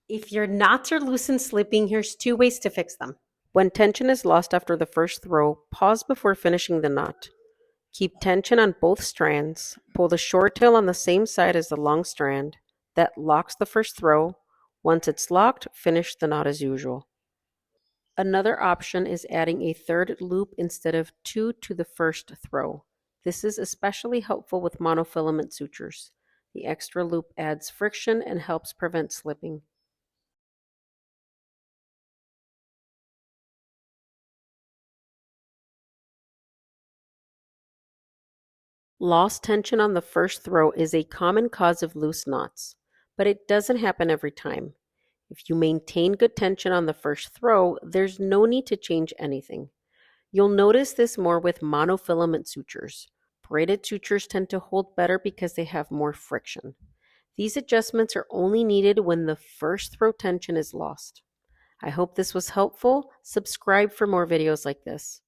If your knots are loose and slipping, here's 2 ways to fix them. When tension is lost after the first throw, pause before finishing the knot. Keep tension on both strands. Pull the short tail on the same side as the long strand. That locks the first throw. Once it's locked, finish the knot as usual. Another option is adding a third loop instead of 2 to the first throw. This is especially helpful with monofilament sutures. The extra loop adds friction and helps prevent slipping. Lost tension on the first throw is a common cause of loose knots, but it doesn't happen every time. If you maintain good tension on the first throw, there's no need to change anything. You'll notice this more with monofilament sutures. Braided sutures tend to hold better because they have more friction. These adjustments are only needed when the first throw tension is lost. I hope this was helpful. Subscribe for more videos like this.